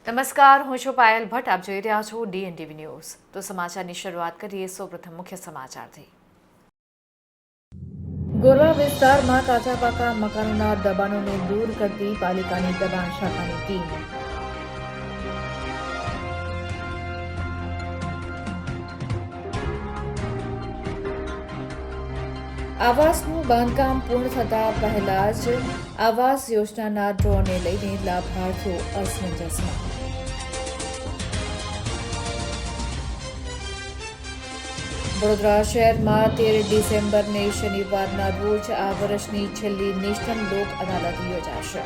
નમસ્કાર, હું છું પાયલ ભટ્ટ. આપ જોઈ રહ્યા છો DNTV ન્યૂઝ. તો સમાચારની શરૂઆત કરીએ. સૌપ્રથમ મુખ્ય સમાચારથી. ગોરવા વિસ્તારમાં કાચા પાકા મકાનોના દબાણોને દૂર કરતી પાલિકાની દબાણ શાખાની ટીમ. આવાસનું બાંધકામ પૂર્ણ થતા પહેલા જ આવાસ યોજનાના ડ્રોને લઈને લાભાર્થીઓ અસમંજસમાં. વડોદરા શહેરમાં 13 ડિસેમ્બરને શનિવારના રોજ આ વર્ષની છેલ્લી નેશનલ લોક અદાલત યોજાશે.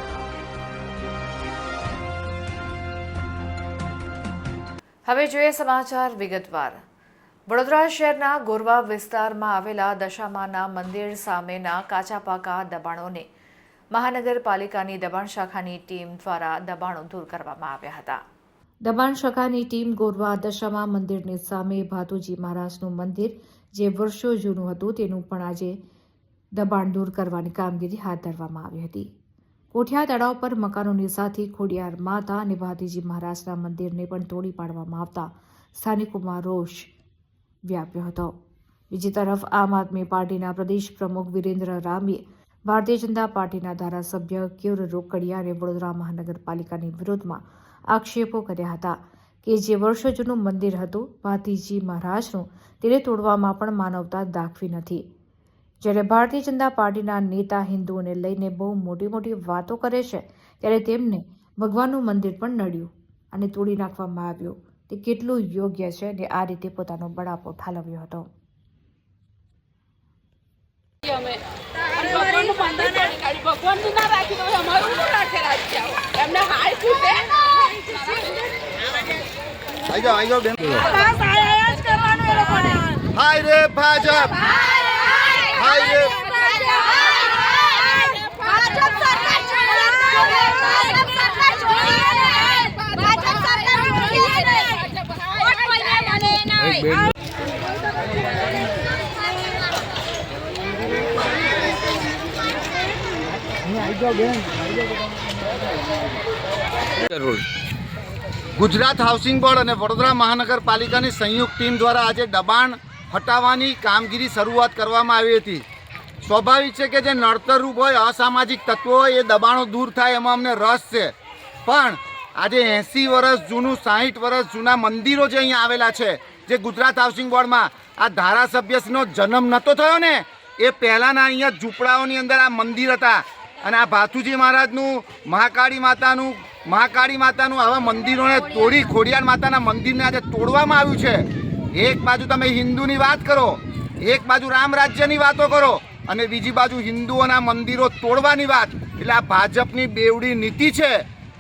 હવે જોઈએ સમાચાર વિગતવાર. વડોદરા શહેરના ગોરવા વિસ્તારમાં આવેલા દશામાના મંદિર સામેના કાચા પાકા દબાણોને મહાનગરપાલિકાની દબાણ શાખાની ટીમ દ્વારા દબાણો દૂર કરવામાં આવ્યા હતા. દબાણ શાખાની ટીમ ગોરવા દશામા મંદિરની સામે ભાતુજી મહારાજનું મંદિર જે વર્ષો જૂનું હતું તેનું પણ આજે દબાણ દૂર કરવાની કામગીરી હાથ ધરવામાં આવી હતી. કોઠિયા તળાવ પર મકાનોની સાથે ખોડિયાર માતા અને ભાતીજી મહારાજના મંદિરને પણ તોડી પાડવામાં આવતા સ્થાનિકોમાં રોષ વ્યાપ્યો હતો. બીજી તરફ આમ આદમી પાર્ટીના પ્રદેશ પ્રમુખ વિરેન્દ્ર રામીએ ભારતીય જનતા પાર્ટીના ધારાસભ્ય કેયુર રોકડિયા અને વડોદરા મહાનગરપાલિકાની વિરોધમાં આક્ષેપો કર્યા હતા કે જે વર્ષો જૂનું મંદિર હતું ભાતીજી મહારાજનું તેને તોડવામાં પણ માનવતા દાખવી નથી. જ્યારે ભારતીય જનતા પાર્ટીના નેતા હિન્દુઓને લઈને બહુ મોટી મોટી વાતો કરે છે ત્યારે તેમને ભગવાનનું મંદિર પણ નડ્યું અને તોડી નાખવામાં આવ્યું. તે કેટલું યોગ્ય છે અને આ રીતે પોતાનો બળાપો ઠાલવ્યો હતો. હાય રે ભાજપ, હાય રે ગુજરાત હાઉસિંગ બોર્ડ અને વડોદરા મહાનગરપાલિકાની સંયુક્ત ટીમ દ્વારા આજે દબાણ હટાવવાની કામગીરી શરૂઆત કરવામાં આવી હતી. સ્વાભાવિક છે કે જે નડતરરૂપ હોય અસામાજિક તત્વો હોય એ દબાણો દૂર થાય એમાં અમને રસ છે. પણ આજે 80 વર્ષ જૂનું 60 વર્ષ જૂના મંદિરો જે અહીંયા આવેલા છે, જે ગુજરાત હાઉસિંગ બોર્ડમાં આ ધારાસભ્યશ્રીનો જન્મ નહોતો થયો ને એ પહેલાંના અહીંયા ઝૂંપડાઓની અંદર આ મંદિર હતા. અને આ ભાતુજી મહારાજનું મહાકાળી માતાનું આવા મંદિરોને તોડી ખોડિયાર માતાના મંદિરને આજે તોડવામાં આવ્યું છે. એક બાજુ તમે હિન્દુની વાત કરો, એક બાજુ રામ રાજ્યની વાતો કરો અને બીજી બાજુ હિન્દુઓના મંદિરો તોડવાની વાત. એટલે આ ભાજપની બેવડી નીતિ છે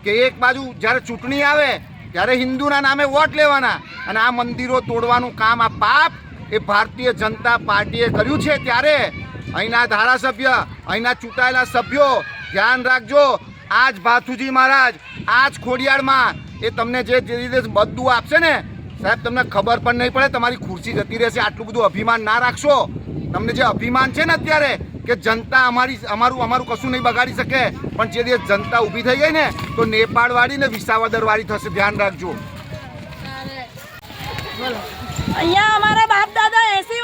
કે એક બાજુ જ્યારે ચૂંટણી આવે ત્યારે હિન્દુના નામે વોટ લેવાના અને આ મંદિરો તોડવાનું કામ, આ પાપ એ ભારતીય જનતા પાર્ટીએ કર્યું છે. ત્યારે અહીંના ધારાસભ્ય, અહીંના ચૂંટાયેલા સભ્યો ધ્યાન રાખજો. આજ ભાતુજી મહારાજ, આજ ખોડિયારમાં એ તમને જે રીતે બધું આપશે ને સાહેબ, તમને ખબર પણ નહીં પડે, તમારી ખુરશી જતી રહેશે. આટલું બધું અભિમાન ના રાખશો. તમને જે અભિમાન છે ને અત્યારે કે જનતા અમારું કશું નહીં બગાડી શકે, પણ જે દિવસ જનતા ઊભી થઈ ગઈ ને તો નેપાળવાળી ને વિસાવદરવાળી થશે. ધ્યાન રાખજો. અહીંયા અમારા બાપ દાદા 80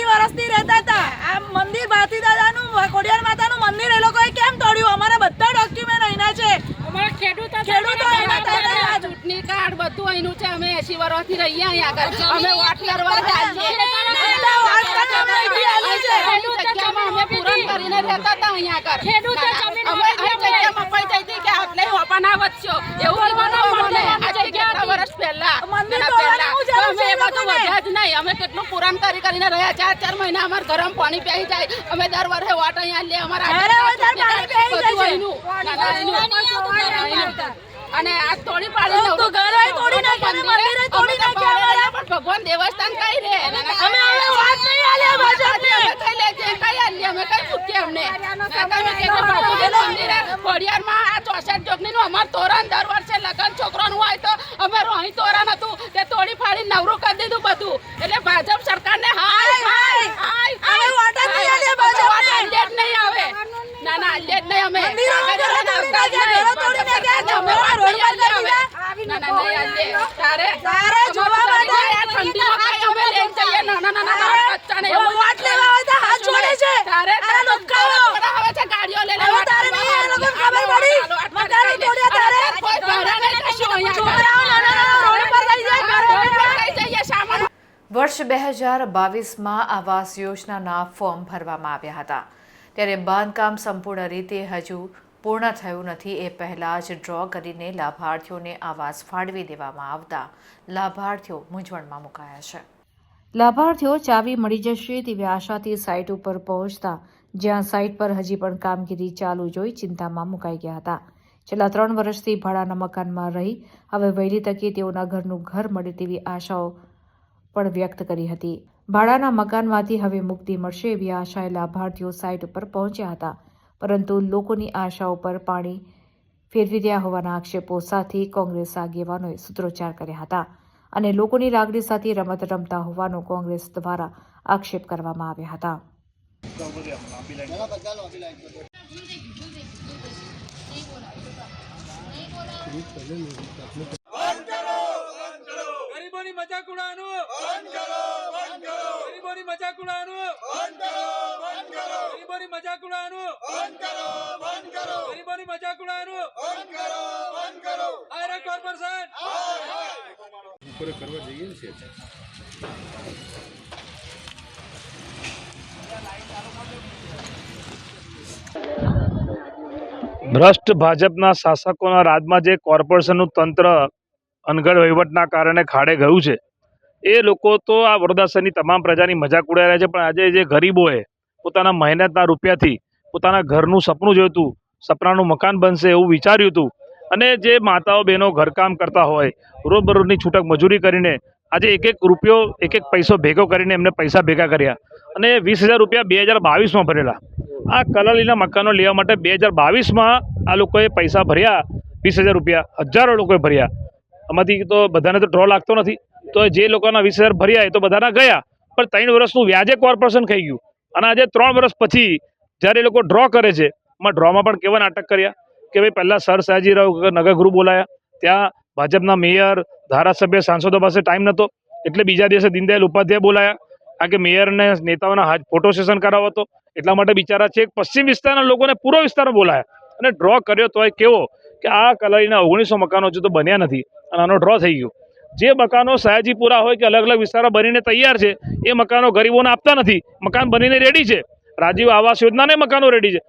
વર્ષથી રહેતા હતા. આ મંદિર ભાતી દાદાનું, ખોડિયાર માતાનું મંદિર એ લોકોએ કેમ તોડ્યું? અમારા બધા ડોક્યુમેન્ટ અહીંના છે. અમારા ખેડૂતો ચૂંટણી કાર્ડ બધું અહીંનું છે. અમે 80 વર્ષથી રહીએ અહીંયા આગળ. અમે વોટ કરવા અમે પૂરણ કરીને રહેતા હતા અહીંયા આગળ. એવું વર્ષ પહેલા અમે કેટલું પૂરણ કરીને રહ્યા. 4 મહિના અમારે ગરમ પાણી પી જાય. અમે દર વર્ષે વોટ અહીંયા લે અમારા અને આ તોડી પાડી ભગવાન દેવસ્થાન કઈ રે ખોડિયારમાં આ 64 જોગની નું અમાર તોરણ દર વર્ષે લગન છોકરાનું હોય તો અમારું અહીં તોરણ હતું તે તોડી ફાડી નવરું કરી દીધું બધું. એટલે ભાજપ સરકારને હાય નહીં આવે. ના ના, લે જ નહીં અમે. વર્ષ 2022માં આવાસ યોજનાના ફોર્મ ભરવામાં આવ્યા હતા, ત્યારે બાંધકામ સંપૂર્ણ રીતે હજુ પૂર્ણ થયું નથી. એ પહેલાં જ ડ્રો કરીને લાભાર્થીઓને આવાસ ફાળવી દેવામાં આવતા લાભાર્થીઓ મૂંઝવણમાં મુકાયા છે. લાભાર્થીઓ ચાવી મળી જશે તેવી આશાથી સાઇટ ઉપર પહોંચતા જ્યાં સાઇટ પર હજી પણ કામગીરી ચાલુ જોઈ ચિંતામાં મુકાઈ ગયા હતા. છેલ્લા 3 વર્ષથી ભાડાના મકાનમાં રહી હવે વહેલી તકે તેઓના ઘરનું ઘર મળે તેવી આશાઓ પણ વ્યક્ત કરી હતી. ભાડાના મકાનમાંથી હવે મુક્તિ મળશે એવી આશાએ લાભાર્થીઓ સાઇટ ઉપર પહોંચ્યા હતા, પરંતુ લોકોની આશાઓ પર પાણી ફેરવી રહ્યા હોવાના આક્ષેપો સાથે કોંગ્રેસ આગેવાનોએ સૂત્રોચ્ચાર કર્યા હતા અને લોકોની લાગણી સાથે રમત રમતા હોવાનો કોંગ્રેસ દ્વારા આક્ષેપ કરવામાં આવ્યા હતા. ગરીબોની મજાક ઉડાવવાનું બંધ કરો, બંધ કરો. ગરીબોની મજાક ઉડાવવાનું બંધ કરો, બંધ કરો. ગરીબોની મજાક ઉડાવવાનું બંધ કરો, બંધ કરો. ગરીબોની મજાક ઉડાવવાનું બંધ કરો, બંધ કરો. આયરા કોર્પોરેશન ઉપર કરવા જઈએ છે. ભ્રષ્ટ ભાજપના શાસકોના રાજમાં જે કોર્પોરેશનનું તંત્ર અનગઢ વહીવટના કારણે ખાડે ગયું છે, એ લોકો તો આ વડોદરા શહેરની તમામ પ્રજાની મજાક ઉડાવી રહ્યા છે. પણ આજે જે ગરીબોએ પોતાના મહેનતના રૂપિયાથી પોતાના ઘરનું સપનું જોયું હતું, સપનાનું મકાન બનશે એવું વિચાર્યું હતું, અને જે માતાઓ બહેનો ઘરકામ કરતા હોય, રોજબરોજની છૂટક મજૂરી કરીને આજે એક એક રૂપિયો એક એક પૈસો ભેગો કરીને એમને પૈસા ભેગા કર્યા અને 20,000 રૂપિયા 2022માં ભરેલા. આ કલાલીના મકાનો લેવા માટે 2022માં આ લોકોએ પૈસા ભર્યા, 20,000 રૂપિયા હજારો લોકોએ ભર્યા. આમાંથી તો બધાને તો ડ્રો લાગતો નથી, તો જે લોકોના 20,000 ભર્યા એ તો બધાના ગયા, પણ 3 વર્ષનું વ્યાજે કોર્પોરેશન ખાઈ ગયું. અને આજે 3 વર્ષ પછી જ્યારે એ લોકો ડ્રો કરે છે, એમાં ડ્રોમાં પણ કેવા નાટક કર્યા કે ભાઈ પહેલાં સર સયાજીરાવ નગરગૃહ બોલાયા, ત્યાં ભાજપના મેયર, ધારાસભ્ય, સાંસદો પાસે ટાઈમ નહોતો, એટલે બીજા દિવસે દીનદયાળ ઉપાધ્યાય બોલાયા, કારણ કે મેયરને નેતાઓના ફોટો સેશન કરાવો હતો, એટલા માટે બિચારા છે પશ્ચિમ વિસ્તારના લોકોને પૂર્વ વિસ્તારમાં બોલાયા અને ડ્રો કર્યો. તો એ કેવો કે આ કલાલીના 1900 મકાનો હજુ તો બન્યા નથી અને આનો ડ્રો થઈ ગયો. જે મકાનો સયાજીપુરા હોય કે અલગ અલગ વિસ્તારમાં બનીને તૈયાર છે, એ મકાનો ગરીબોને આપતા નથી. મકાન બનીને રેડી છે, રાજીવ આવાસ યોજનાને મકાનો રેડી છે,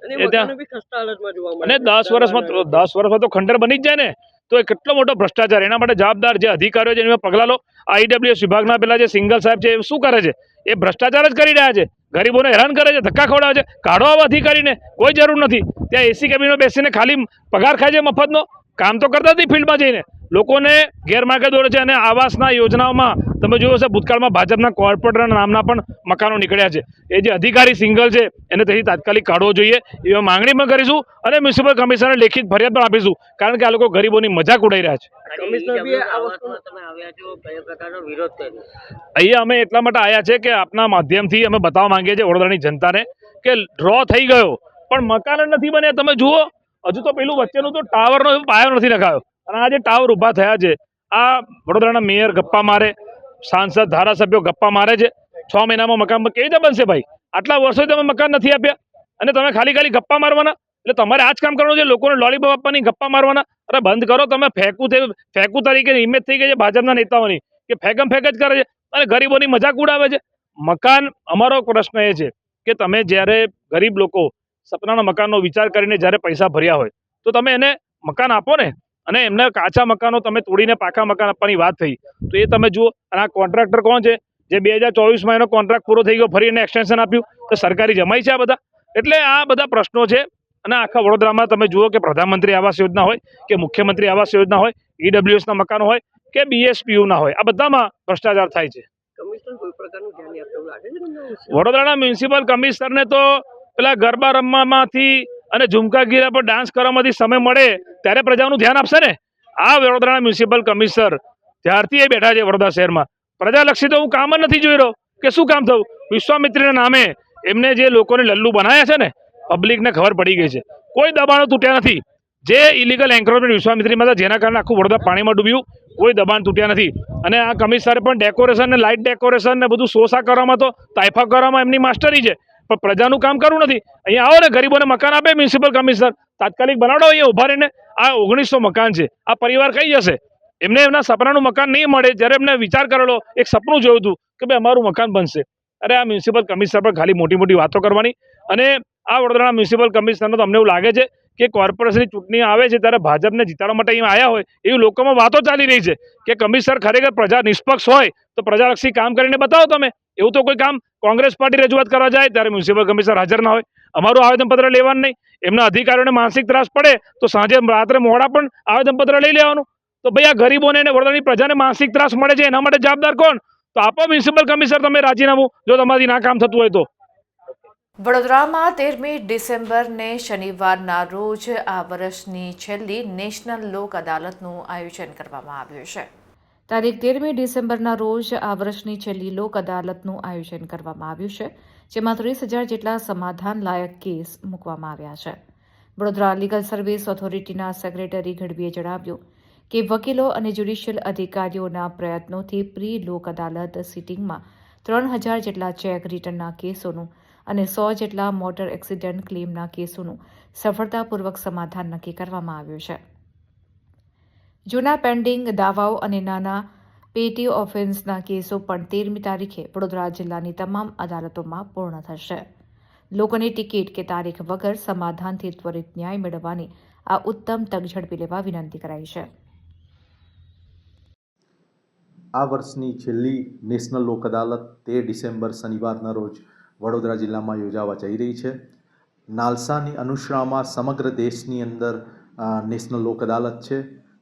અને 10 વર્ષમાં તો ખંડેર બની જ જાય ને. તો એ કેટલો મોટો ભ્રષ્ટાચાર. એના માટે જવાબદાર જે અધિકારીઓ છે એના પગલાં લો. IWS વિભાગના પેલા જે સિંગલ સાહેબ છે એ શું કરે છે? એ ભ્રષ્ટાચાર જ કરી રહ્યા છે, ગરીબોને હેરાન કરે છે, ધક્કા ખવડાવે છે. કાઢો આવા અધિકારીને, કોઈ જરૂર નથી. ત્યાં એસી કેબિનમાં બેસીને ખાલી પગાર ખાય છે મફતનો, કામ તો કરતા નથી ફિલ્ડમાં જઈને, લોકોને ગેરમાર્ગે દોરે છે. અને આવાસના યોજનાઓમાં તમે જોયું હશે ભૂતકાળમાં ભાજપના કોર્પોરેટરના નામના પણ મકાનો નીકળ્યા છે. એ જે અધિકારી સિંગલ છે એને તેથી તાત્કાલિક કાઢવો જોઈએ એવી માંગણી પણ કરીશું અને મ્યુનિસિપલ કમિશનરને લેખિત ફરિયાદ પણ આપીશું, કારણ કે આ લોકો ગરીબોની મજાક ઉડાવી રહ્યા છે. અહીંયા અમે એટલા માટે આવ્યા છે કે આપના માધ્યમથી અમે બતાવવા માંગીએ છીએ વડોદરાની જનતાને કે ડ્રો થઈ ગયો પણ મકાન જ નથી બન્યા. તમે જુઓ, હજુ તો પેલું વચ્ચેનું તો ટાવરનો પાયો નથી નખાયો, અને આ જે ટાવર ઊભા થયા છે, આ વડોદરાના મેયર ગપ્પા મારે, સાંસદ, ધારાસભ્યો ગપ્પા મારે છે. 6 મહિનામાં મકાન કેવી રીતે બનશે ભાઈ? આટલા વર્ષોથી તમે મકાન નથી આપ્યા અને તમે ખાલી ગપ્પા મારવાના. એટલે તમારે આ જ કામ કરવાનું છે, લોકોને લોલીપોપ આપવાની, ગપ્પા મારવાના. અરે બંધ કરો તમે. ફેંકું તરીકે ઇમેજ થઈ ગઈ છે ભાજપના નેતાઓની કે ફેંક જ કરે છે અને ગરીબોની મજાક ઉડાવે છે. મકાન, અમારો પ્રશ્ન એ છે કે તમે જ્યારે ગરીબ લોકો સપનાના મકાનનો વિચાર કરીને જ્યારે પૈસા ભર્યા હોય તો તમે એને મકાન આપો ને. અને એમને કાચા મકાનો તમે તોડીને પાકા મકાન આપવાની વાત થઈ તો એ તમે જુઓ. અને આ કોન્ટ્રાક્ટર કોણ છે જે 2024માં એનો કોન્ટ્રાક્ટ પૂરો થઈ ગયો, ફરી એને એક્સટેન્શન આપ્યું? તો સરકારી જમાઈ છે આ બધા. એટલે આ બધા પ્રશ્નો છે. અને આખા વડોદરામાં તમે જુઓ કે પ્રધાનમંત્રી આવાસ યોજના હોય કે મુખ્યમંત્રી આવાસ યોજના હોય, EWSના મકાનો હોય કે BSPUના હોય, આ બધામાં ભ્રષ્ટાચાર થાય છે. વડોદરાના મ્યુનિસિપલ કમિશનરને તો પેલા ગરબા રમવામાંથી અને ઝુમકાગીરા પર ડાન્સ કરવામાંથી સમય મળે ત્યારે પ્રજાનું ધ્યાન આપશે ને. આ વડોદરાના મ્યુનિસિપલ કમિશનર ત્યારથી એ બેઠા છે વડોદરા શહેરમાં. પ્રજાલક્ષી તો હું કામ જ નથી જોઈ રહ્યો કે શું કામ થયું. વિશ્વામિત્રીના નામે એમને જે લોકોને લલ્લુ બનાવ્યા છે ને, પબ્લિકને ખબર પડી ગઈ છે. કોઈ દબાણો તૂટ્યા નથી. જે ઇલીગલ એન્ક્રોચમેન્ટ વિશ્વામિત્રીમાં હતા જેના કારણે આખું વડોદરા પાણીમાં ડૂબ્યું, કોઈ દબાણ તૂટ્યા નથી. અને આ કમિશનરે પણ ડેકોરેશન ને લાઇટ ડેકોરેશન ને બધું શોષા કરવામાં તો તાઇફા કરવામાં એમની માસ્ટરી છે, પણ પ્રજાનું કામ કરવું નથી. અહીંયા આવો ને, ગરીબોને મકાન આપે મ્યુનિસિપલ કમિશનર, તાત્કાલિક બનાવડો. અહીંયા ઉભા રહીને આ 1900 મકાન છે, આ પરિવાર કઈ જશે? એમને એમના સપનાનું મકાન નહીં મળે. જ્યારે એમને વિચાર કરેલો, એક સપનું જોયું હતું કે ભાઈ અમારું મકાન બનશે. અરે આ મ્યુનિસિપલ કમિશનર પર ખાલી મોટી મોટી વાતો કરવાની. અને આ વડોદરાના મ્યુનિસિપલ કમિશનરનો તો અમને એવું લાગે છે કે કોર્પોરેશનની ચૂંટણી આવે છે ત્યારે ભાજપને જીતાડવા માટે અહીંયા આવ્યા હોય એવી લોકોમાં વાતો ચાલી રહી છે કે કમિશનર ખરેખર પ્રજા નિષ્પક્ષ હોય તો પ્રજાલક્ષી કામ કરીને બતાવો તમે. એવું તો કોઈ કામ કોંગ્રેસ પાર્ટી રજૂઆત કરવા જાય ત્યારે મ્યુનિસિપલ કમિશનર હાજર ના હોય. અમારું આવેદનપત્ર લેવાનું નહીં. એમના અધિકારીઓને માનસિક ત્રાસ પડે તો સાંજે રાત્રે મોડા પણ આવેદનપત્ર લઈ લેવાનું. તો ભાઈ આ ગરીબોને અને વડોદરાની પ્રજાને માનસિક ત્રાસ મળે છે એના માટે જવાબદાર કોણ? તો આપો મ્યુનિસિપલ કમિશનર તમે રાજીનામું જો તમારાથી ના કામ થતું હોય તો. વડોદરામાં 13મી ડિસેમ્બરને શનિવારના રોજ આ વર્ષની છેલ્લી નેશનલ લોક અદાલતનું આયોજન કરવામાં આવ્યું છે. તારીખ 13મી ડિસેમ્બરના રોજ આ વર્ષની છેલ્લી લોક અદાલતનું આયોજન કરવામાં આવ્યું છે, જેમાં 30,000 જેટલા સમાધાન લાયક કેસ મૂકવામાં આવ્યા છે. વડોદરા લીગલ સર્વિસ ઓથોરિટીના સેક્રેટરી ગઢવીએ જણાવ્યું કે વકીલો અને જ્યુડિશિયલ અધિકારીઓના પ્રયત્નોથી પ્રી લોક અદાલત સિટિંગમાં 3,000 જેટલા ચેક રિટર્નના કેસોનું અને 100 જેટલા મોટર એક્સિડન્ટ ક્લેમના કેસોનું સફળતાપૂર્વક સમાધાન નક્કી કરવામાં આવ્યું છે. જૂના પેન્ડિંગ દાવાઓ અને નાના પેટી ઓફેન્સના કેસો પણ 13મી તારીખે વડોદરા જિલ્લાની તમામ અદાલતોમાં પૂર્ણ થશે. લોકોની ટિકિટ કે તારીખ વગર સમાધાનથી ત્વરિત ન્યાય મેળવવાની આ ઉત્તમ તક ઝડપી લેવા વિનંતી કરાઈ છે. આ વર્ષની છેલ્લી નેશનલ લોક અદાલત 13 ડિસેમ્બર શનિવારના રોજ વડોદરા જિલ્લામાં યોજાવા જઈ રહી છે. નાલસાની અનુશ્રામાં સમગ્ર દેશની અંદર નેશનલ લોક અદાલત છે.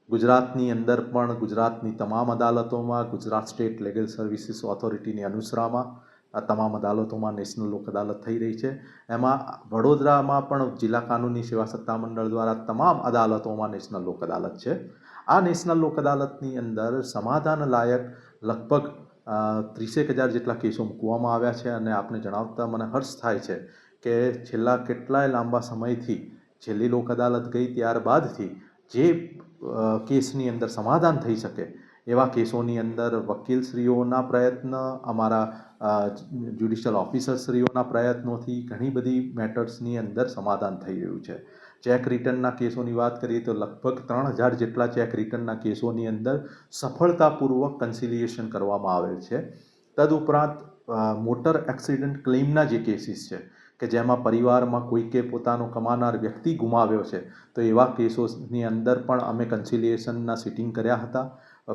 ગુજરાતની અંદર પણ ગુજરાતની તમામ અદાલતોમાં, ગુજરાત સ્ટેટ લીગલ સર્વિસીસ ઓથોરિટીની અનુસરામાં આ તમામ અદાલતોમાં નેશનલ લોક અદાલત થઈ રહી છે. એમાં વડોદરામાં પણ જિલ્લા કાનૂની સેવા સત્તામંડળ દ્વારા તમામ અદાલતોમાં નેશનલ લોક અદાલત છે. આ નેશનલ લોક અદાલતની અંદર સમાધાન લાયક લગભગ 30,000 જેટલા કેસો મૂકવામાં આવ્યા છે. અને આપને જણાવતા મને હર્ષ થાય છે કે છેલ્લા કેટલાય લાંબા સમયથી છેલ્લી લોક અદાલત ગઈ ત્યારબાદથી જે કેસની અંદર સમાધાન થઈ શકે એવા કેસોની અંદર વકીલશ્રીઓના પ્રયત્ન, અમારા જ્યુડિશિયલ ઓફિસરશ્રીઓના પ્રયત્નોથી ઘણી બધી મેટર્સની અંદર સમાધાન થઈ રહ્યું છે. ચેક રિટર્નના કેસોની વાત કરીએ તો લગભગ 3,000 જેટલા ચેક રિટર્નના કેસોની અંદર સફળતાપૂર્વક કન્સિલિએશન કરવામાં આવેલ છે. તદુપરાંત મોટર એક્સિડન્ટ ક્લેમના જે કેસીસ છે કે જેમાં પરિવારમાં કોઈકે પોતાનો કમાનાર વ્યક્તિ ગુમાવ્યો છે તો એવા કેસોની અંદર પણ અમે કન્સિલિએશનના સિટિંગ કર્યા હતા,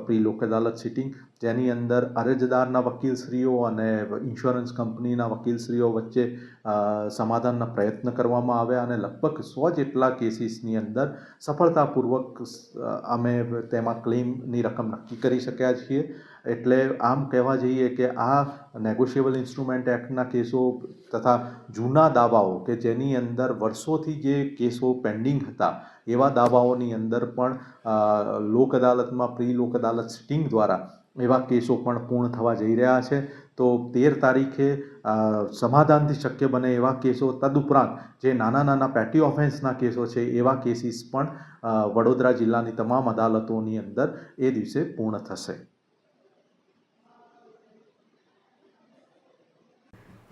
પ્રી લોક અદાલત સિટિંગ, જેની અંદર અરજદારના વકીલશ્રીઓ અને ઇન્સ્યોરન્સ કંપનીના વકીલશ્રીઓ વચ્ચે સમાધાનના પ્રયત્ન કરવામાં આવ્યા અને લગભગ 100 જેટલા કેસીસની અંદર સફળતાપૂર્વક અમે તેમાં ક્લેમની રકમ નક્કી કરી શક્યા છીએ. એટલે આમ કહેવા જઈએ કે આ નેગોશિયેબલ ઇન્સ્ટ્રુમેન્ટ એક્ટના કેસો તથા જૂના દાવાઓ કે જેની અંદર વર્ષોથી જે કેસો પેન્ડિંગ હતા એવા દાવાઓની અંદર પણ લોક અદાલતમાં પ્રી લોક અદાલત સિટિંગ દ્વારા એવા કેસો પણ પૂર્ણ થવા જઈ રહ્યા છે. તો 13 તારીખે સમાધાનથી શક્ય બને એવા કેસો, તદુપરાંત જે નાના નાના પેટી ઓફેન્સના કેસો છે એવા કેસીસ પણ વડોદરા જિલ્લાની તમામ અદાલતોની અંદર એ દિવસે પૂર્ણ થશે.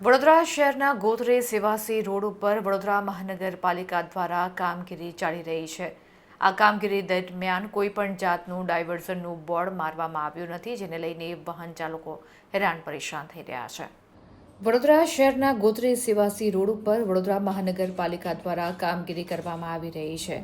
વડોદરા શહેરના ગોત્રે સેવાસી રોડ ઉપર વડોદરા મહાનગરપાલિકા દ્વારા કામગીરી ચાલી રહી છે. આ કામગીરી દરમિયાન કોઈપણ જાતનું ડાયવર્ઝનનું બોર્ડ મારવામાં આવ્યું નથી, જેને લઈને વાહન ચાલકો હેરાન પરેશાન થઈ રહ્યા છે. વડોદરા શહેરના ગોત્રે સેવાસી રોડ ઉપર વડોદરા મહાનગરપાલિકા દ્વારા કામગીરી કરવામાં આવી રહી છે,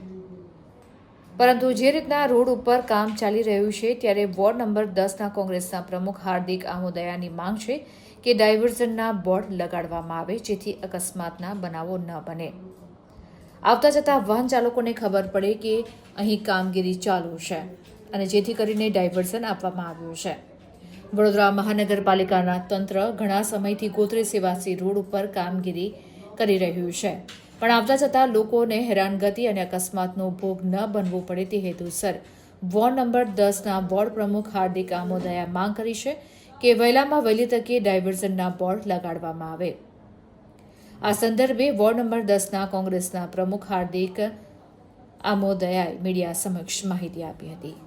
પરંતુ જે રીતના રોડ ઉપર કામ ચાલી રહ્યું છે ત્યારે વોર્ડ નંબર 10ના કોંગ્રેસના પ્રમુખ હાર્દિક આમોદયાની માંગ છે કે ડાયવર્ઝનના બોર્ડ લગાડવામાં આવે જેથી અકસ્માતના બનાવો ન બને. આવતા જતા વાહન ચાલકોને ખબર પડે કે અહીં કામગીરી ચાલુ છે અને જેથી કરીને ડાયવર્ઝન આપવામાં આવ્યું છે. વડોદરા મહાનગરપાલિકાના તંત્ર ઘણા સમયથી ગોત્રે સેવાસી રોડ ઉપર કામગીરી કરી રહ્યું છે, પણ આવતા જતા લોકોને હેરાનગતિ અને અકસ્માતનો ભોગ ન બનવો પડે તે હેતુસર વોર્ડ નંબર 10ના વોર્ડ પ્રમુખ હાર્દિક આમોદયા માંગ કરી છે કે વહેલામાં વહેલી તકે ડાયવર્ઝનના બોર્ડ લગાડવામાં આવે. આ સંદર્ભે વોર્ડ નંબર 10ના કોંગ્રેસના પ્રમુખ હાર્દિક આમોદયાએ મીડિયા સમક્ષ માહિતી આપી હતી.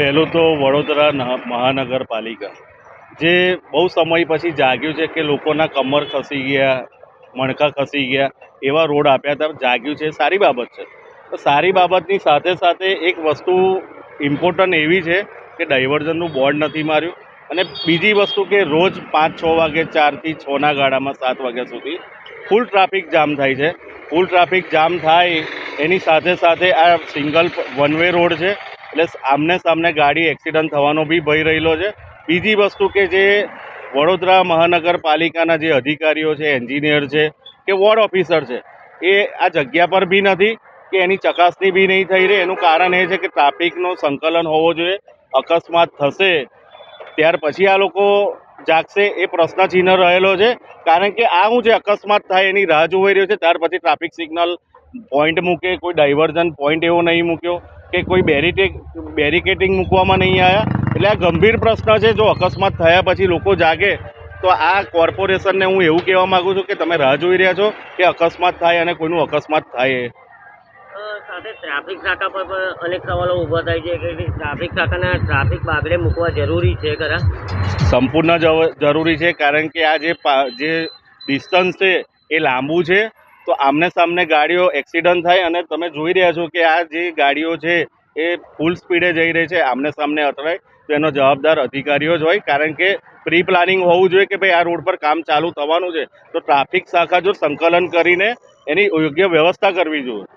પહેલું તો વડોદરા મહાનગરપાલિકા જે બહુ સમય પછી જાગ્યું છે કે લોકોના કમર ખસી ગયા, મણકા ખસી ગયા, એવા રોડ આપ્યા હતા, જાગ્યું છે, સારી બાબત છે. તો સારી બાબતની સાથે સાથે એક વસ્તુ ઇમ્પોર્ટન્ટ એવી છે કે ડાયવર્ઝનનું બોર્ડ નથી માર્યું. અને બીજી વસ્તુ કે રોજ 5-6 વાગે 4 થી 6ના ગાળામાં 7 વાગ્યા સુધી ફૂલ ટ્રાફિક જામ થાય છે. ફૂલ ટ્રાફિક જામ થાય એની સાથે સાથે આ સિંગલ વન વે રોડ છે, એટલે આમને સામને ગાડી એક્સિડન્ટ થવાનો બી ભય રહેલો છે. બીજી વસ્તુ કે જે વડોદરા મહાનગરપાલિકાના જે અધિકારીઓ છે, એન્જિનિયર છે કે વોર્ડ ઓફિસર છે, એ આ જગ્યા પર બી નથી કે એની ચકાસણી બી નહીં થઈ રહી. એનું કારણ એ છે કે ટ્રાફિકનો સંકલન હોવો જોઈએ. અકસ્માત થશે ત્યાર પછી આ લોકો જાગશે એ પ્રશ્નચિહ્ન રહેલો છે. કારણ કે આ શું છે, અકસ્માત થાય એની રાહ જોવાઈ રહ્યો છે, ત્યાર પછી ટ્રાફિક સિગ્નલ પોઈન્ટ મૂકે, કોઈ ડાયવર્ઝન પોઈન્ટ એવો નહીં મૂક્યો કે કોઈ બેરિકેટિંગ મૂકવામાં નહીં આવ્યા. એટલે આ ગંભીર પ્રશ્ન છે. જો અકસ્માત થયા પછી લોકો જાગે તો આ કોર્પોરેશનને હું એવું કહેવા માગું છું કે તમે રાહ જોઈ રહ્યા છો કે અકસ્માત થાય અને કોઈનું અકસ્માત થાય. સાથે ટ્રાફિક નાકા પર પણ અનેક સવાલો ઊભા થાય છે કે ટ્રાફિક નાકાના ટ્રાફિક બાગડે મૂકવા જરૂરી છે ખરા? સંપૂર્ણ જરૂરી છે, કારણ કે આ જે ડિસ્ટન્સ છે એ લાંબુ છે, તો આમને સામને ગાડીઓ એક્સિડન્ટ થાય અને તમે જોઈ રહ્યા છો કે આ જે ગાડીઓ છે એ ફૂલ સ્પીડે જઈ રહી છે, આમને સામને અથડાય તો એનો જવાબદાર અધિકારીઓ જ હોય. કારણ કે પ્રી પ્લાનિંગ હોવું જોઈએ કે ભાઈ આ રોડ પર કામ ચાલુ થવાનું છે, તો ટ્રાફિક શાખા જો સંકલન કરીને એની યોગ્ય વ્યવસ્થા કરવી જોઈએ.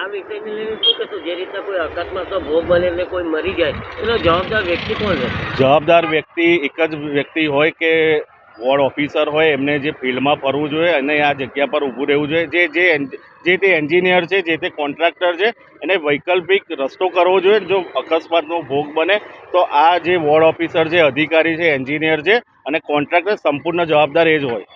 આ વિષયને લઈને શું કહેશું? જે રીતના કોઈ અકસ્માતનો ભોગ બને એટલે કોઈ મરી જાય, એનો જવાબદાર વ્યક્તિ કોણ છે? જવાબદાર વ્યક્તિ એક જ વ્યક્તિ હોય કે વોર્ડ ઓફિસર હોય, એમને જે ફિલ્ડમાં ફરવું જોઈએ અને આ જગ્યા પર ઊભું રહેવું જોઈએ. જે તે એન્જિનિયર છે, જે તે કોન્ટ્રાક્ટર છે, એને વૈકલ્પિક રસ્તો કરવો જોઈએ. જો અકસ્માતનો ભોગ બને તો આ જે વોર્ડ ઓફિસર છે, અધિકારી છે, એન્જિનિયર છે અને કોન્ટ્રાક્ટર સંપૂર્ણ જવાબદાર એ જ હોય.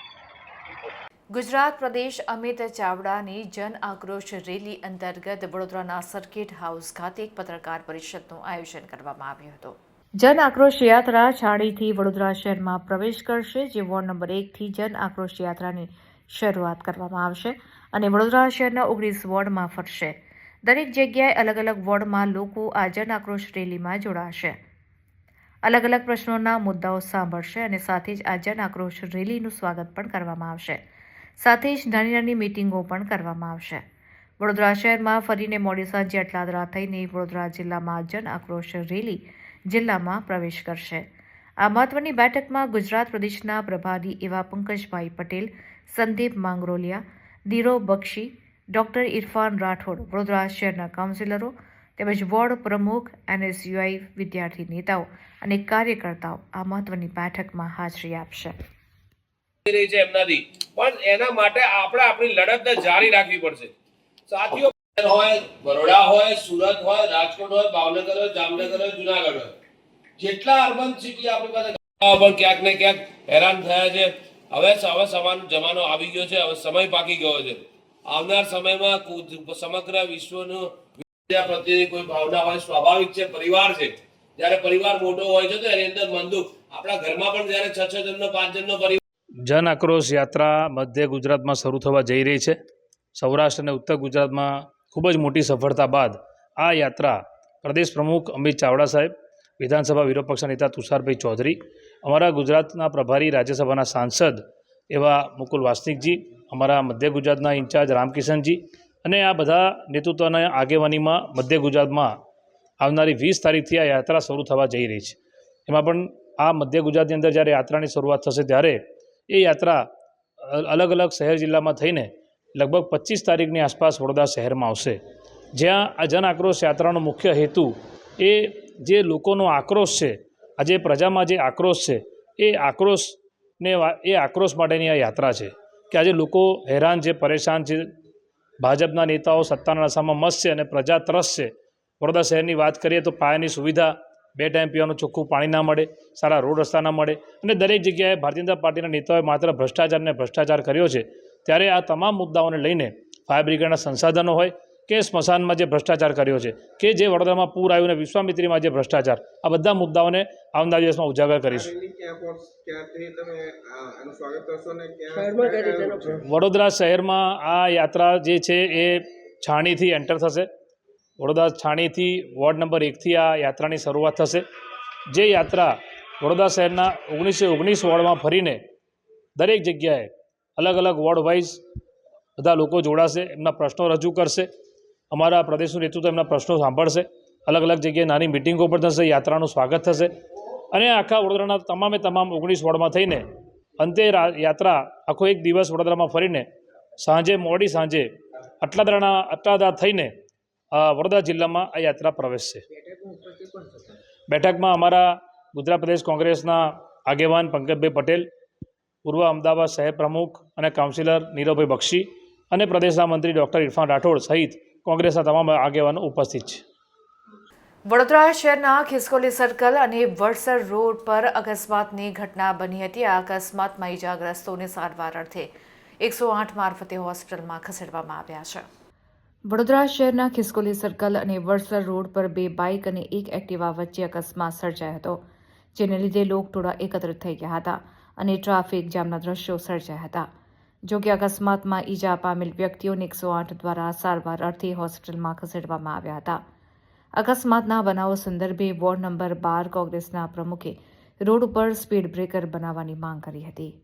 ગુજરાત પ્રદેશ અમિત ચાવડાની જન આક્રોશ રેલી અંતર્ગત વડોદરાના સર્કિટ હાઉસ ખાતે એક પત્રકાર પરિષદનું આયોજન કરવામાં આવ્યું હતું. જન આક્રોશ યાત્રા છાણીથી વડોદરા શહેરમાં પ્રવેશ કરશે, જે વોર્ડ નંબર 1થી જન આક્રોશ યાત્રાની શરૂઆત કરવામાં આવશે અને વડોદરા શહેરના 19 વોર્ડમાં ફરશે. દરેક જગ્યાએ અલગ અલગ વોર્ડમાં લોકો આ જન આક્રોશ રેલીમાં જોડાશે, અલગ અલગ પ્રશ્નોના મુદ્દાઓ સાંભળશે અને સાથે જ આ જન આક્રોશ રેલીનું સ્વાગત પણ કરવામાં આવશે. સાથે જ નાની નાની મીટિંગો પણ કરવામાં આવશે. વડોદરા શહેરમાં ફરીને મોડી સાંજે અટલાદરા થઈને વડોદરા જિલ્લામાં જન આક્રોશ રેલી જિલ્લામાં પ્રવેશ કરશે. આ મહત્વની બેઠકમાં ગુજરાત પ્રદેશના પ્રભારી એવા પંકજભાઈ પટેલ, સંદીપ માંગરોલિયા, દીરો બક્ષી, ડોક્ટર ઇરફાન રાઠોડ, વડોદરા શહેરના કાઉન્સિલરો તેમજ વોર્ડ પ્રમુખ, NSUI વિદ્યાર્થી નેતાઓ અને કાર્યકર્તાઓ આ મહત્વની બેઠકમાં હાજરી આપશે. રહી છે એમનાથી, પણ એના માટે આપણે આપણી લડતને જારી રાખવી પડશે. સાથીઓ હોય, બરોડા હોય, સુરત હોય, રાજકોટ હોય, ભાવનગર હોય, જામનગર હોય, જુનાગઢ હોય, જેટલા અર્બન સિટી આપણી પાસે પણ ક્યાંક ને ક્યાંક હેરાન થયા છે. હવે સમાન જમાનો આવી ગયો છે, હવે સમય પાકી ગયો છે. આવનાર સમયમાં સમગ્ર વિશ્વનું વિદ્યા પ્રત્યેની કોઈ ભાવના હોય, સ્વાભાવિક છે. પરિવાર છે, જ્યારે પરિવાર મોટો હોય છે તો એની અંદર મનદુખ, આપણા ઘરમાં પણ જ્યારે 6 જણનો 5 જણનો પરિવાર. જન આક્રોશ યાત્રા મધ્ય ગુજરાતમાં શરૂ થવા જઈ રહી છે. સૌરાષ્ટ્ર અને ઉત્તર ગુજરાતમાં ખૂબ જ મોટી સફળતા બાદ આ યાત્રા પ્રદેશ પ્રમુખ અમિત ચાવડા સાહેબ, વિધાનસભા વિરોધ પક્ષના નેતા તુષારભાઈ ચૌધરી, અમારા ગુજરાતના પ્રભારી રાજ્યસભાના સાંસદ એવા મુકુલ વાસનિકજી, અમારા મધ્ય ગુજરાતના ઇન્ચાર્જ રામકિશનજી અને આ બધા નેતૃત્વના આગેવાનીમાં મધ્ય ગુજરાતમાં આવનારી 20 તારીખથી આ યાત્રા શરૂ થવા જઈ રહી છે. એમાં પણ આ મધ્ય ગુજરાતની અંદર જ્યારે યાત્રાની શરૂઆત થશે ત્યારે એ યાત્રા અલગ અલગ શહેર જિલ્લામાં થઈને લગભગ 25 તારીખની આસપાસ વડોદરા શહેરમાં આવશે, જ્યાં આ જન આક્રોશ યાત્રાનો મુખ્ય હેતુ એ જે લોકોનો આક્રોશ છે, આજે પ્રજામાં જે આક્રોશ છે એ આક્રોશ માટેની આ યાત્રા છે કે આજે લોકો હેરાન છે, પરેશાન છે, ભાજપના નેતાઓ સત્તાના નશામાં મસ્ત છે અને પ્રજા ત્રસ્ત છે. વડોદરા શહેરની વાત કરીએ તો પાયાની સુવિધા, 2 ટાઈમ પીવાનું ચોખ્ખું પાણી ના મળે, સારા રોડ રસ્તા ના મળે અને દરેક જગ્યાએ ભારતીય જનતા પાર્ટીના નેતાઓએ માત્ર ભ્રષ્ટાચાર કર્યો છે. ત્યારે આ તમામ મુદ્દાઓને લઈને ફાયર બ્રિગેડના સંસાધનો હોય કે સ્મશાનમાં જે ભ્રષ્ટાચાર કર્યો છે, કે જે વડોદરામાં પૂર આવ્યું અને વિશ્વામિત્રીમાં જે ભ્રષ્ટાચાર, આ બધા મુદ્દાઓને આવનાર દિવસમાં ઉજાગર કરીશું. વડોદરા શહેરમાં આ યાત્રા જે છે એ છાણીથી એન્ટર થશે વડોદરા છાણીથી વોર્ડ નંબર 1થી આ યાત્રાની શરૂઆત થશે, જે યાત્રા વડોદરા શહેરના 1919 વોર્ડમાં ફરીને દરેક જગ્યાએ અલગ અલગ વોર્ડ વાઇઝ બધા લોકો જોડાશે, એમના પ્રશ્નો રજૂ કરશે, અમારા પ્રદેશનું નેતૃત્વ એમના પ્રશ્નો સાંભળશે, અલગ અલગ જગ્યાએ નાની મિટિંગો પણ થશે, યાત્રાનું સ્વાગત થશે અને આખા વડોદરાના તમામ 19 વોર્ડમાં થઈને અંતે યાત્રા આખો એક દિવસ વડોદરામાં ફરીને મોડી સાંજે અટલાદરા થઈને વડોદરા જિલ્લામાં આ યાત્રા પ્રવેશશે. બેઠકમાં અમારા ગુજરાત પ્રદેશ કોંગ્રેસના આગેવાન પંકજભાઈ પટેલ, પૂર્વ અમદાવાદ શહેર પ્રમુખ અને કાઉન્સિલર નીરવભાઈ બક્ષી અને પ્રદેશના મંત્રી ડૉક્ટર ઇરફાન રાઠોડ સહિત કોંગ્રેસના તમામ આગેવાનો ઉપસ્થિત છે. વડોદરા શહેરના ખિસકોલી સર્કલ અને વડસર રોડ પર અકસ્માતની ઘટના બની હતી. આ અકસ્માતમાં ઇજાગ્રસ્તોને સારવાર અર્થે 108 મારફતે હોસ્પિટલમાં ખસેડવામાં આવ્યા છે. વડોદરા શહેરના ખિસકોલી સર્કલ અને વડસર રોડ પર 2 બાઇક અને 1 એક્ટિવા વચ્ચે અકસ્માત સર્જાયો હતો, જેને લીધે લોકટોળા એકત્રિત થઈ ગયા હતા અને ટ્રાફિક જામના દ્રશ્યો સર્જાયા હતા. જોકે અકસ્માતમાં ઈજા પામેલ વ્યક્તિઓને 108 દ્વારા સારવાર અર્થે હોસ્પિટલમાં ખસેડવામાં આવ્યા હતા. અકસ્માતના બનાવો સંદર્ભે વોર્ડ નંબર 12 કોંગ્રેસના પ્રમુખે રોડ ઉપર સ્પીડ બ્રેકર બનાવવાની માંગ કરી હતી.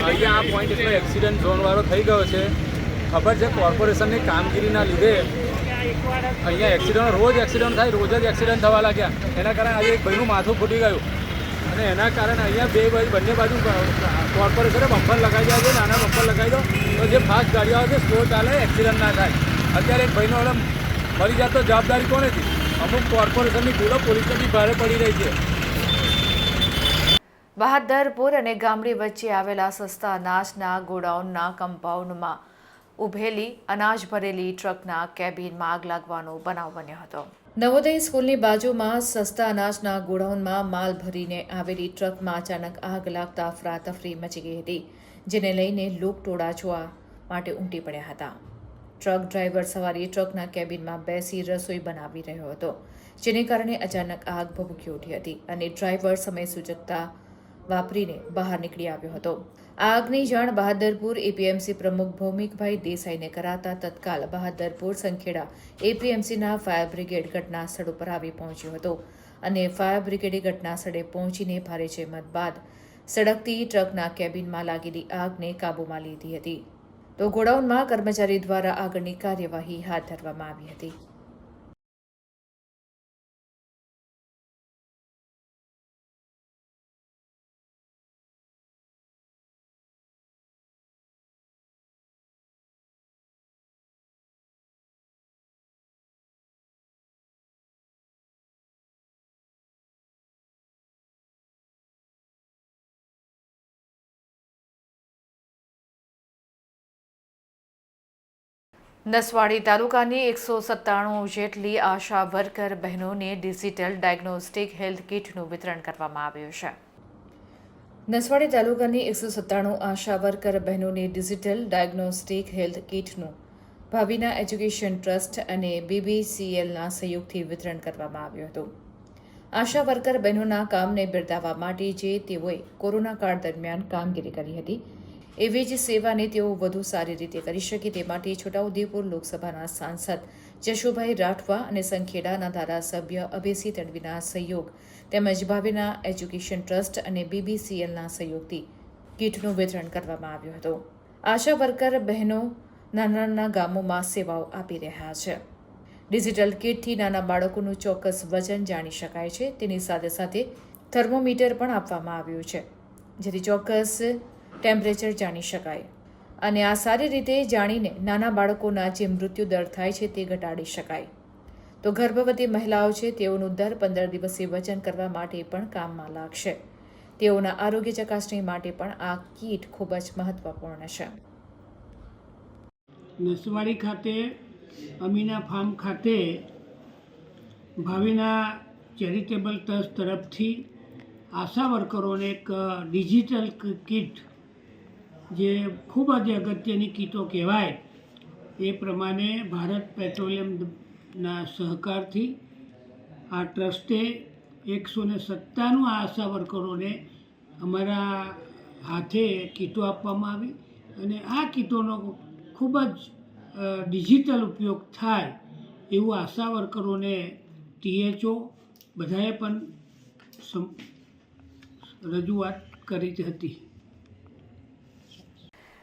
અહીંયા આ પોઈન્ટ એટલો એક્સિડન્ટ ઝોનવાળો થઈ ગયો છે. ખબર છે, કોર્પોરેશનની કામગીરીના લીધે અહીંયા રોજ એક્સિડન્ટ થાય, રોજ જ એક્સિડન્ટ થવા લાગ્યા. એના કારણે આજે એક ભાઈનું માથું ફૂટી ગયું અને એના કારણે અહીંયા બંને બાજુ કોર્પોરેશને બમ્પર લગાવી દે છે, નાના બમ્પર લગાવી દો તો જે ફાસ્ટ ગાડીઓ આવે છે સ્લો ચાલે, એક્સિડન્ટ ના થાય. અત્યારે એક ભાઈનો હવે મરી જાય તો જવાબદારી કોનેથી? અમુક કોર્પોરેશનની ભૂલો પોલીસની ભારે પડી રહી છે. બહાદરપુર અને ગામડી વચ્ચે આવેલા સસ્તા અનાજના ગોડાઉનના કમ્પાઉન્ડમાં ઉભેલી અનાજ ભરેલી ટ્રકના કેબિનમાં આગ લાગવાનો બનાવ બન્યો હતો. નવોદય સ્કૂલની બાજુમાં સસ્તા અનાજના ગોડાઉનમાં માલ ભરીને આવેલી ટ્રકમાં અચાનક આગ લાગતા અફરાતફરી મચી ગઈ હતી, જેને લઈને લોકટોળા જોવા માટે ઉમટી પડ્યા હતા. ટ્રક ડ્રાઈવર સવારી ટ્રકના કેબિનમાં બેસી રસોઈ બનાવી રહ્યો હતો, જેને કારણે અચાનક આગ ભભૂકી ઉઠી હતી અને ડ્રાઈવર સમય સૂચકતા વાપરીને બહાર નીકળી આવ્યો હતો. આ આગની જાણ બહાદરપુર એપીએમસી પ્રમુખ ભૌમિકભાઈ દેસાઈને કરાતા તત્કાલ બહાદરપુર સંખેડા એપીએમસીના ફાયર બ્રિગેડ ઘટના સ્થળ ઉપર આવી પહોંચ્યો હતો અને ફાયર બ્રિગેડે ઘટના સ્થળે પહોંચીને ભારે જહેમત બાદ સળગતી ટ્રકના કેબિનમાં લાગેલી આગને કાબૂમાં લીધી હતી. તો ગોડાઉનમાં કર્મચારી દ્વારા આગળની કાર્યવાહી હાથ ધરવામાં આવી હતી. નસવાડી તાલુકાની 197 જેટલી આશા વર્કર બહેનોને ડિજિટલ ડાયગ્નોસ્ટિક હેલ્થ કિટનું વિતરણ કરવામાં આવ્યું છે. નસવાડી તાલુકાની 197 આશા વર્કર બહેનોને ડિજિટલ ડાયગ્નોસ્ટિક હેલ્થ કિટનું ભાવિના એજ્યુકેશન ટ્રસ્ટ અને BBCLના સહયોગથી વિતરણ કરવામાં આવ્યું હતું. આશા વર્કર બહેનોના કામને બિરદાવવા માટે જે તેઓએ કોરોના કાળ દરમિયાન કામગીરી કરી હતી, એવી જ સેવાને તેઓ વધુ સારી રીતે કરી શકે તે માટે છોટાઉદેપુર લોકસભાના સાંસદ જશુભાઈ રાઠવા અને સંખેડાના ધારાસભ્ય અભયસિંહ તડવીના સહયોગ તેમજ ભાવિના એજ્યુકેશન ટ્રસ્ટ અને BBCLના સહયોગથી કીટનું વિતરણ કરવામાં આવ્યું હતું. આશા વર્કર બહેનો નાના નાના ગામોમાં સેવાઓ આપી રહ્યા છે. ડિજિટલ કીટથી નાના બાળકોનું ચોક્કસ વજન જાણી શકાય છે. તેની સાથે સાથે થર્મોમીટર પણ આપવામાં આવ્યું છે, જેથી ચોક્કસ ટેમ્પરેચર જાણી શકાય અને આ સારી રીતે જાણીને નાના બાળકોના જે મૃત્યુ દર થાય છે તે ઘટાડી શકાય. તો ગર્ભવતી મહિલાઓ છે તેઓનું દર 15 દિવસે વજન કરવા માટે પણ કામમાં લાગશે. તેઓના આરોગ્ય ચકાસણી માટે પણ આ કીટ ખૂબ જ મહત્વપૂર્ણ છે. નસવાડી ખાતે અમીના ફાર્મ ખાતે ભાવિના ચેરિટેબલ ટ્રસ્ટ તરફથી આશા વર્કરોને એક ડિજિટલ કીટ, જે ખૂબ જ અગત્યની કીટો કહેવાય, એ પ્રમાણે ભારત પેટ્રોલિયમના સહકારથી આ ટ્રસ્ટે 197 આશા વર્કરોને અમારા હાથે કીટો આપવામાં આવી અને આ કીટોનો ખૂબ જ ડિજિટલ ઉપયોગ થાય એવું આશા વર્કરોને THO બધાએ પણ રજૂઆત કરી હતી.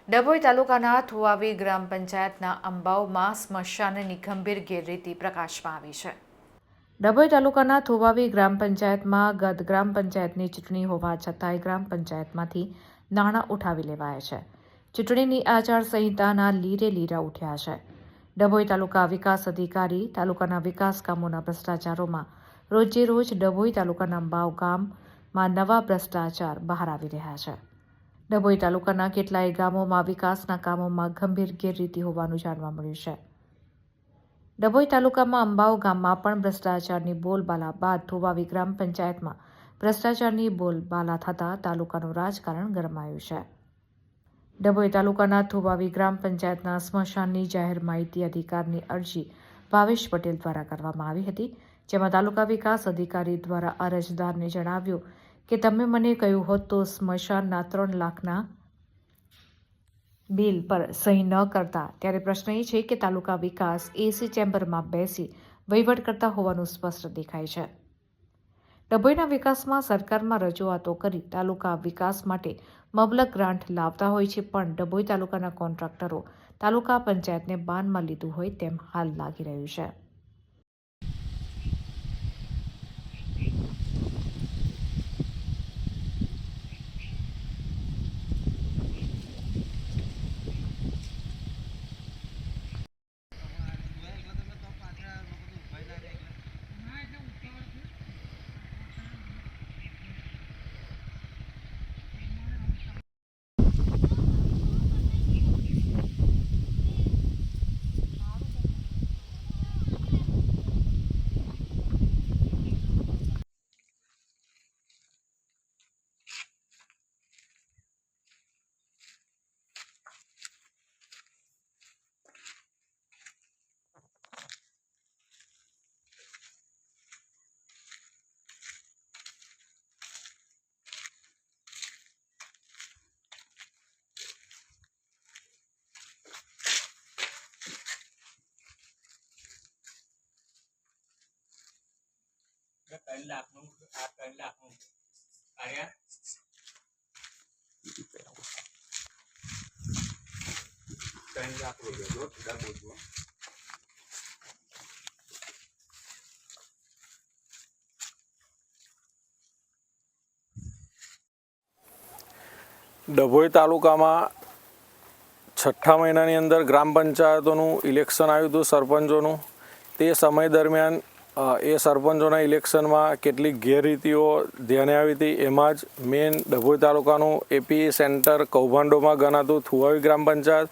ડભોઈ તાલુકાના થુવાવી ગ્રામ પંચાયતના અંબાવમાં સ્મશાનની ગંભીર ગેરરીતિ પ્રકાશમાં આવી છે. ડભોઈ તાલુકાના થુવાવી ગ્રામ પંચાયતમાં ગત ગ્રામ પંચાયતની ચૂંટણી હોવા છતાંય ગ્રામ પંચાયતમાંથી નાણાં ઉઠાવી લેવાયા છે. ચૂંટણીની આચારસંહિતાના લીરે લીરા ઉઠ્યા છે. ડભોઈ તાલુકા વિકાસ અધિકારી તાલુકાના વિકાસ કામોના ભ્રષ્ટાચારોમાં રોજે રોજ ડભોઈ તાલુકાના અંબાવ ગામમાં નવા ભ્રષ્ટાચાર બહાર આવી રહ્યા છે. ડભોઈ તાલુકાના કેટલાય ગામોમાં વિકાસના કામોમાં ગંભીર ગેરરીતિ હોવાનું જાણવા મળ્યું છે. ડભોઈ તાલુકામાં અંબાવ ગામમાં પણ ભ્રષ્ટાચારની બોલબાલા બાદ થુવાવી ગ્રામ પંચાયતમાં ભ્રષ્ટાચારની બોલબાલા થતાં તાલુકાનું રાજકારણ ગરમાયું છે. ડભોઈ તાલુકાના થુવાવી ગ્રામ પંચાયતના સ્મશાનની જાહેર માહિતી અધિકારની અરજી ભાવેશ પટેલ દ્વારા કરવામાં આવી હતી, જેમાં તાલુકા વિકાસ અધિકારી દ્વારા અરજદારને જણાવ્યું કે તમે મને કહ્યું હોત તો સ્મશાનના 3 લાખના બિલ પર સહી ન કરતા. ત્યારે પ્રશ્ન એ છે કે તાલુકા વિકાસ AC ચેમ્બરમાં બેસી વહીવટ કરતા હોવાનું સ્પષ્ટ દેખાય છે. ડભોઈના વિકાસમાં સરકારમાં રજૂઆતો કરી તાલુકા વિકાસ માટે મબલક ગ્રાન્ટ લાવતા હોય છે, પણ ડભોઈ તાલુકાના કોન્ટ્રાક્ટરો તાલુકા પંચાયતને બાનમાં લીધું હોય તેમ હાલ લાગી રહ્યું છે. ડભોઈ તાલુકામાં 6ઠ્ઠા મહિનાની અંદર ગ્રામ પંચાયતોનું ઇલેક્શન આવ્યું હતું, સરપંચોનું. તે સમય દરમિયાન એ સરપંચોના ઇલેક્શનમાં કેટલીક ગેરરીતિઓ ધ્યાને આવી હતી. એમાં જ મેઇન ડભોઈ તાલુકાનું એપી સેન્ટર કૌભાંડોમાં ગણાતું થુવાવી ગ્રામ પંચાયત.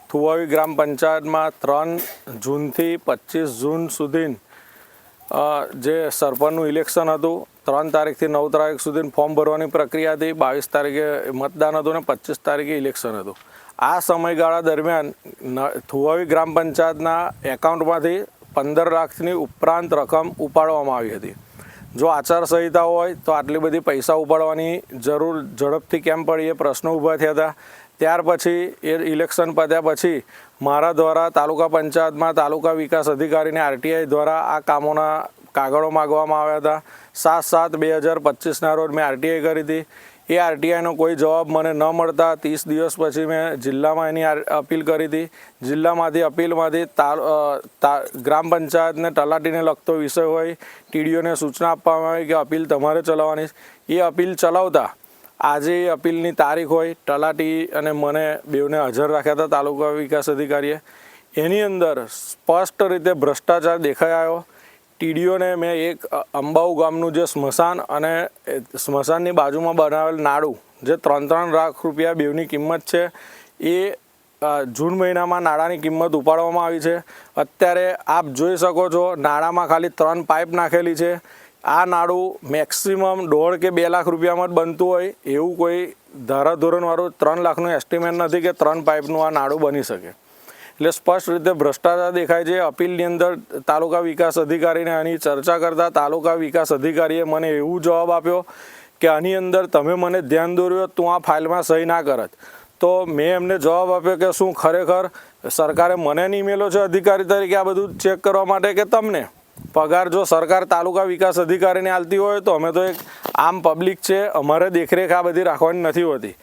થુવાવી ગ્રામ પંચાયતમાં 3 જૂનથી 25 જૂન સુધી જે સરપંચનું ઇલેક્શન હતું, 3 તારીખથી 9 તારીખ સુધી ફોર્મ ભરવાની પ્રક્રિયા હતી, 22 તારીખે મતદાન હતું અને 25 તારીખે ઇલેક્શન હતું. આ સમયગાળા દરમિયાન થુવાવી ગ્રામ પંચાયતના એકાઉન્ટમાંથી 15 લાખની ઉપરાંત રકમ ઉપાડવામાં આવી હતી. જો આચારસંહિતા હોય તો આટલી બધી પૈસા ઉપાડવાની જરૂર ઝડપથી કેમ પડી એ પ્રશ્નો ઊભા થયા હતા. ત્યાર પછી એ ઇલેક્શન પત્યા પછી મારા દ્વારા તાલુકા પંચાયતમાં તાલુકા વિકાસ અધિકારીને RTI દ્વારા આ કામોના કાગળો માગવામાં આવ્યા હતા. 7/7/2025ના રોજ મેં RTI કરી હતી. એ આરટીઆઈનો કોઈ જવાબ મને ન મળતા 30 દિવસ પછી મેં જિલ્લામાં એની અપીલ કરી હતી. જિલ્લામાંથી અપીલમાંથી ગ્રામ પંચાયતને તલાટીને લગતો વિષય હોય, ટીડીઓને સૂચના આપવામાં આવી કે અપીલ તમારે ચલાવવાની. એ અપીલ ચલાવતા આજે એ અપીલની તારીખ હોય, તલાટી અને મને બેઉને હાજર રાખ્યા હતા તાલુકા વિકાસ અધિકારીએ. એની અંદર સ્પષ્ટ રીતે ભ્રષ્ટાચાર દેખાઈ આવ્યો. ટીડીઓને મેં એક અંબાઉ ગામનું જે સ્મશાન અને સ્મશાનની બાજુમાં બનાવેલ નાડું જે 3-3 લાખ રૂપિયા બેઉની કિંમત છે, એ જૂન મહિનામાં નાળાની કિંમત ઉપાડવામાં આવી છે. અત્યારે આપ જોઈ શકો છો નાળામાં ખાલી 3 પાઇપ નાખેલી છે. આ નાડું મેક્સિમમ 1.5 કે 2 લાખ રૂપિયામાં જ બનતું હોય, એવું કોઈ ધારાધોરણવાળું 3 લાખનું એસ્ટિમેટ નથી કે 3 પાઇપનું આ નાડું બની શકે. એટલે સ્પષ્ટ રીતે ભ્રષ્ટાચાર દેખાય છે. અપીલની અંદર તાલુકા વિકાસ અધિકારીને આની ચર્ચા કરતા તાલુકા વિકાસ અધિકારીએ મને એવું જવાબ આપ્યો કે આની અંદર તમે મને ધ્યાન દોર્યો તું આ ફાઇલમાં સહી ના કરત. તો મેં એમને જવાબ આપ્યો કે શું ખરેખર સરકારે મને નહીં મેલો છે અધિકારી તરીકે આ બધું ચેક કરવા માટે, કે તમને પગાર જો સરકાર તાલુકા વિકાસ અધિકારીને આલતી હોય તો અમે તો એક આમ પબ્લિક છે, અમારે દેખરેખ આ બધી રાખવાની નથી હોતી.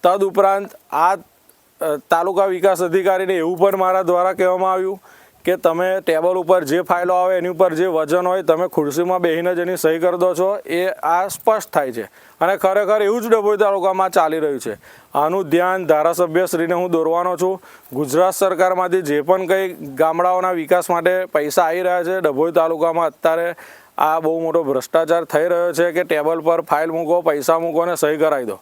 તદુપરાંત આ તાલુકા વિકાસ અધિકારીને એવું પણ મારા દ્વારા કહેવામાં આવ્યું કે તમે ટેબલ ઉપર જે ફાઇલો આવે એની ઉપર જે વજન હોય તમે ખુરશીમાં બેસીને જ એની સહી કરી દો છો. એ આ સ્પષ્ટ થાય છે અને ખરેખર એવું જ ડભોઈ તાલુકામાં ચાલી રહ્યું છે. આનું ધ્યાન ધારાસભ્યશ્રીને હું દોરવાનો છું. ગુજરાત સરકારમાંથી જે પણ કંઈ ગામડાઓના વિકાસ માટે પૈસા આવી રહ્યા છે, ડભોઈ તાલુકામાં અત્યારે આ બહુ મોટો ભ્રષ્ટાચાર થઈ રહ્યો છે કે ટેબલ પર ફાઇલ મૂકો, પૈસા મૂકો અને સહી કરાવી દો.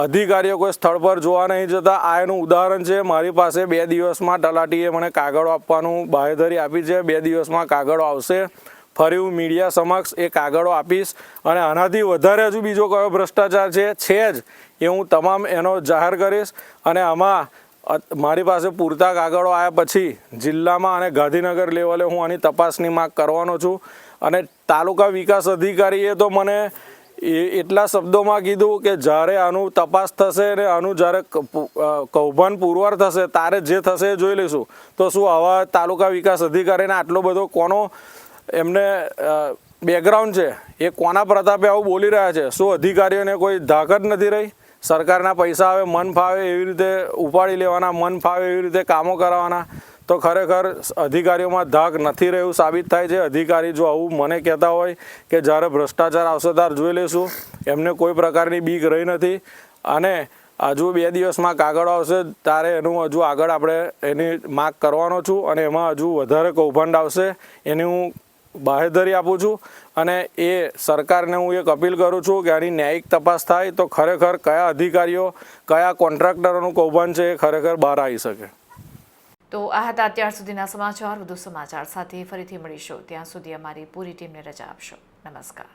અધિકારીઓ કોઈ સ્થળ પર જોવા નહીં જતા. આ એનું ઉદાહરણ છે. મારી પાસે 2 દિવસમાં તલાટીએ મને કાગળો આપવાનું બાહેધરી આપી છે. 2 દિવસમાં કાગળો આવશે. ફરી હું મીડિયા સમક્ષ એ કાગળો આપીશ અને આનાથી વધારે હજુ બીજો કયો ભ્રષ્ટાચાર છે જ એ હું તમામ એનો જાહેર કરીશ. અને આમાં મારી પાસે પૂરતા કાગળો આવ્યા પછી જિલ્લામાં અને ગાંધીનગર લેવલે હું આની તપાસની માંગ કરવાનો છું. અને તાલુકા વિકાસ અધિકારીએ તો મને એટલા શબ્દોમાં કીધું કે જ્યારે આનું તપાસ થશે અને આનું જ્યારે કૌભાંડ પુરવાર થશે ત્યારે જે થશે એ જોઈ લઈશું. તો શું આવા તાલુકા વિકાસ અધિકારીને આટલો બધો કોનો એમને બેકગ્રાઉન્ડ છે, એ કોના પ્રતાપે આવું બોલી રહ્યા છે? શું અધિકારીઓને કોઈ ધાક જ નથી રહી? સરકારના પૈસા આવે મન ફાવે એવી રીતે ઉપાડી લેવાના, મન ફાવે એવી રીતે કામો કરાવવાના. તો ખરેખર અધિકારીઓમાં ધાક નથી રહ્યું સાબિત થાય છે. અધિકારી જો આવું મને કહેતા હોય કે જ્યારે ભ્રષ્ટાચાર આવશે ત્યારે જોઈ લઈશું, એમને કોઈ પ્રકારની બીક રહી નથી. અને હજુ 2 દિવસમાં કાગળ આવશે ત્યારે એનું હજુ આગળ આપણે એની માગ કરવાનો છું અને એમાં હજુ વધારે કૌભાંડ આવશે એની હું બાહેધરી આપું છું. અને એ સરકારને હું એક અપીલ કરું છું કે આની ન્યાયિક તપાસ થાય તો ખરેખર કયા અધિકારીઓ કયા કોન્ટ્રાક્ટરોનું કૌભાંડ છે એ ખરેખર બહાર આવી શકે. તો આ હતા અત્યાર સુધીના સમાચાર. વધુ સમાચાર સાથે ફરીથી મળીશું. ત્યાં સુધી અમારી પૂરી ટીમને રજા આપશો. નમસ્કાર.